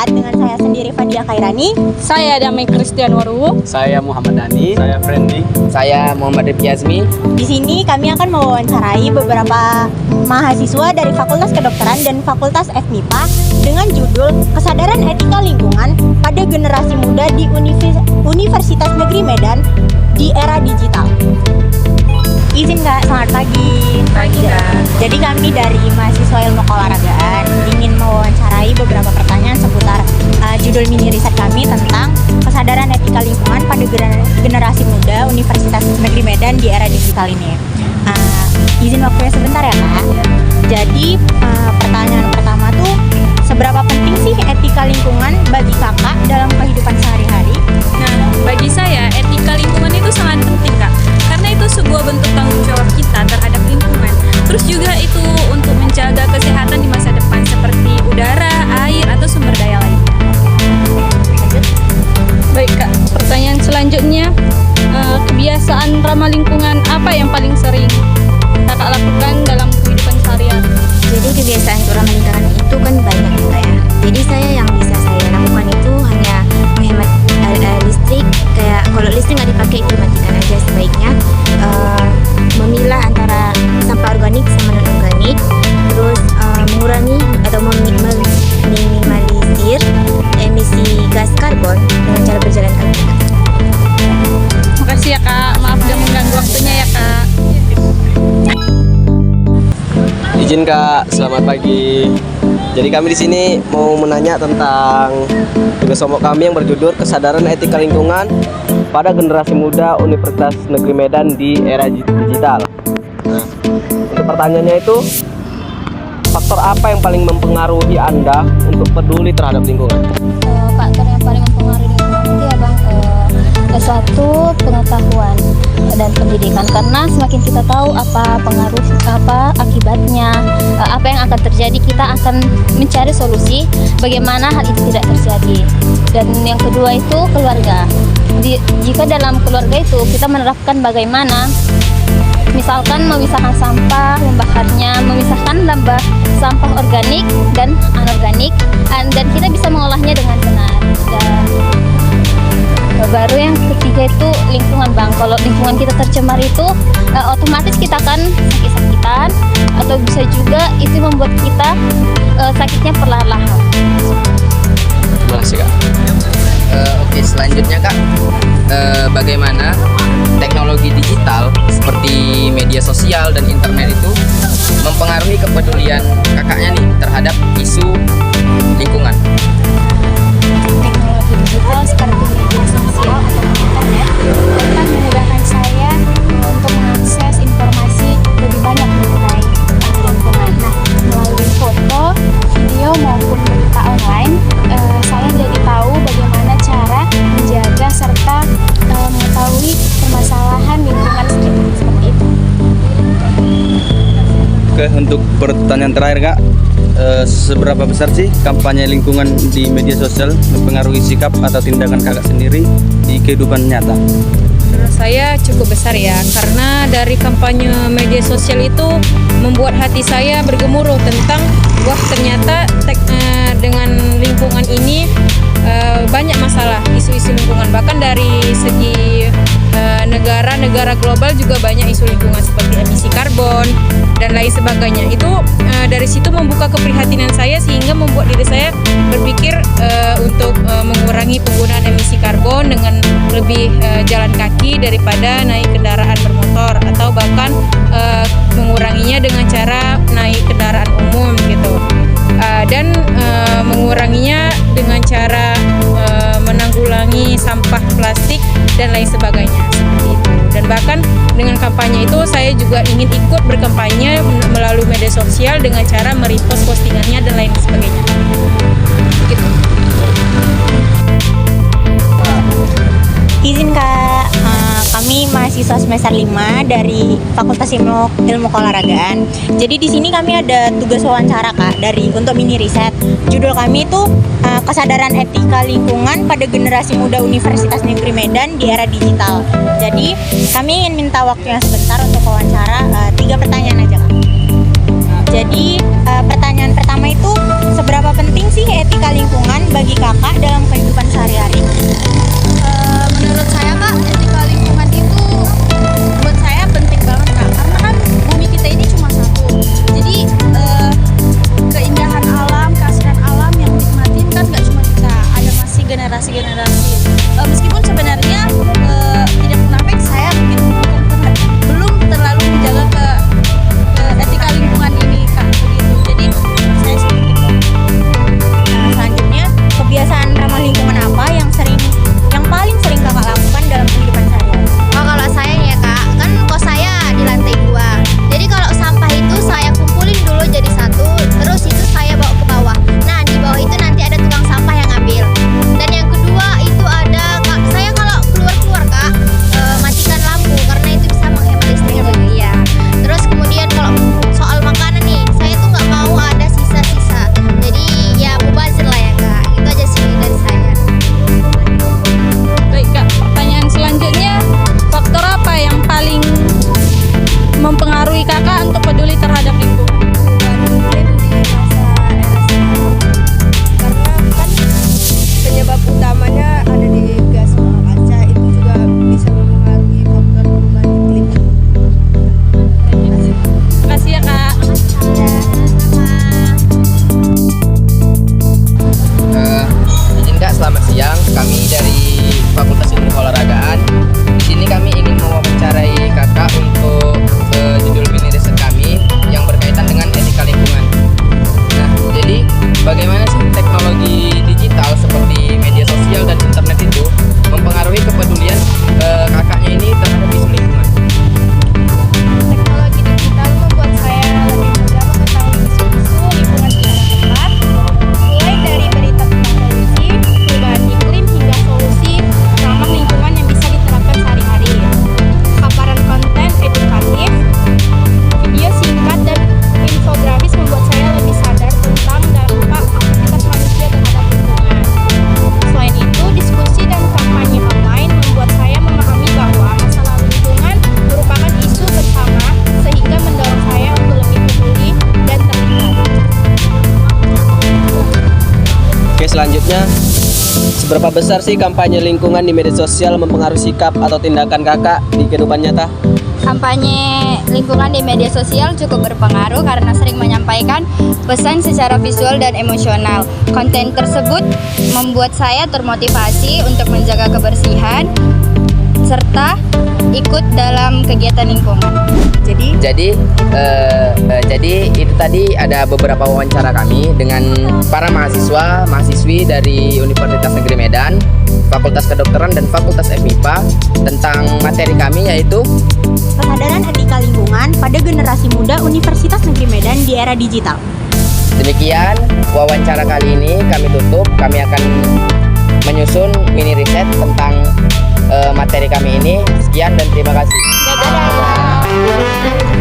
4 dengan saya sendiri Fadia Khairani. Saya Damai Christian Waru. Saya Muhammad Dani. Saya Friendly. Saya Muhammad Rifki Azmi. Di sini kami akan mewawancarai beberapa mahasiswa dari Fakultas Kedokteran dan Fakultas FMIPA dengan judul Kesadaran Etika Lingkungan pada Generasi Muda di Universitas Negeri Medan di Era Digital. Izin Kak, selamat pagi. Pagi Kak. Jadi kami dari mahasiswa ilmu keolahragaan ingin mewawancarai beberapa pertanyaan seputar judul mini riset kami tentang kesadaran etika lingkungan pada generasi muda Universitas Negeri Medan di era digital ini. Izin waktunya sebentar ya Kak. Jadi pertanyaan pertama tuh, seberapa penting sih etika lingkungan bagi kakak dalam kehidupan sehari-hari? Nah, bagi saya etika lingkungan itu sangat penting Kak, karena itu sebuah bentuk tanggung jawab kita terhadap lingkungan. Terus juga itu untuk menjaga kesehatan di masa depan seperti udara, air, atau sumber daya lainnya. Lanjut. Baik Kak, pertanyaan selanjutnya, kebiasaan ramah lingkungan apa yang paling sering Kakak lakukan dalam kehidupan sehari-hari? Jadi kebiasaan untuk ramah lingkungan itu kan banyak juga ya. Jadi yang bisa saya lakukan itu hanya menghemat listrik. Kayak kalau listrik nggak dipakai itu matikan aja sebaiknya. Memilah antara sampah organik sama non organik. Terus mengurangi atau meminimalisir emisi gas karbon dengan cara berjalan kaki. Makasih ya Kak, maaf udah mengganggu waktunya ya Kak. Izin Kak, selamat pagi. Jadi kami di sini mau menanya tentang tugas kelompok kami yang berjudul Kesadaran Etika Lingkungan pada Generasi Muda Universitas Negeri Medan di Era Digital. Nah, untuk pertanyaannya itu, faktor apa yang paling mempengaruhi Anda untuk peduli terhadap lingkungan? Faktor yang paling mempengaruhi lingkungan itu ya Bang, satu pengetahuan dan pendidikan, karena semakin kita tahu apa pengaruh, apa akibatnya, apa yang akan terjadi, kita akan mencari solusi bagaimana hal itu tidak terjadi. Dan yang kedua itu keluarga. Jika dalam keluarga itu kita menerapkan bagaimana misalkan memisahkan sampah, membakarnya, memisahkan limbah sampah organik dan anorganik, dan kita bisa mengolahnya dengan benar. Dan baru yang ketiga itu lingkungan Bang. Kalau lingkungan kita tercemar itu otomatis kita akan sakit-sakitan, atau bisa juga itu membuat kita sakitnya perlahan-lahan. Terima kasih Kak. Oke, selanjutnya Kak, bagaimana teknologi digital seperti media sosial dan internet itu mempengaruhi kepedulian kakaknya nih terhadap isu lingkungan? Teknologi digital seperti media sosial atau internet dapat memudahkan saya untuk mengakses informasi lebih banyak mengenai lingkungan. Nah, melalui foto, video maupun berita online, saya jadi tahu bagaimana cara menjaga serta mengetahui permasalahan lingkungan seperti itu. Oke, untuk pertanyaan terakhir Kak, seberapa besar sih kampanye lingkungan di media sosial mempengaruhi sikap atau tindakan kakak sendiri di kehidupan nyata? Menurut saya cukup besar ya, karena dari kampanye media sosial itu membuat hati saya bergemuruh tentang wah ternyata dengan lingkungan ini banyak masalah isu-isu lingkungan. Bahkan dari segi negara-negara global juga banyak isu lingkungan seperti emisi karbon dan lain sebagainya. Itu dari situ membuka keprihatinan saya sehingga membuat diri saya berpikir untuk mengurangi penggunaan emisi karbon dengan lebih jalan kaki daripada naik kendaraan bermotor, atau bahkan menguranginya dengan cara naik kendaraan umum gitu. Dan menguranginya dengan cara menanggulangi sampah plastik dan lain sebagainya seperti itu. Dan bahkan dengan kampanye itu saya juga ingin ikut berkampanye melalui media sosial dengan cara merepost postingannya dan lain sebagainya gitu. Izin Kak, kami mahasiswa semester 5 dari Fakultas Ilmu Keolahragaan. Jadi di sini kami ada tugas wawancara Kak untuk mini riset. Judul kami itu Kesadaran Etika Lingkungan pada Generasi Muda Universitas Negeri Medan di Era Digital. Jadi kami ingin minta waktunya sebentar untuk wawancara, 3 pertanyaan aja Kak. Jadi pertanyaan pertama itu, seberapa penting sih etika lingkungan bagi Seberapa besar sih kampanye lingkungan di media sosial mempengaruhi sikap atau tindakan kakak di kehidupan nyata? Kampanye lingkungan di media sosial cukup berpengaruh karena sering menyampaikan pesan secara visual dan emosional. Konten tersebut membuat saya termotivasi untuk menjaga kebersihan serta ikut dalam kegiatan lingkungan. Jadi itu tadi ada beberapa wawancara kami dengan para mahasiswi dari Universitas Negeri Medan, Fakultas Kedokteran dan Fakultas FMIPA tentang materi kami yaitu Kesadaran etika lingkungan pada generasi muda Universitas Negeri Medan di era digital. demikian wawancara kali ini kami tutup. Kami akan menyusun mini riset tentang materi kami ini. Sekian dan terima kasih. Dadah.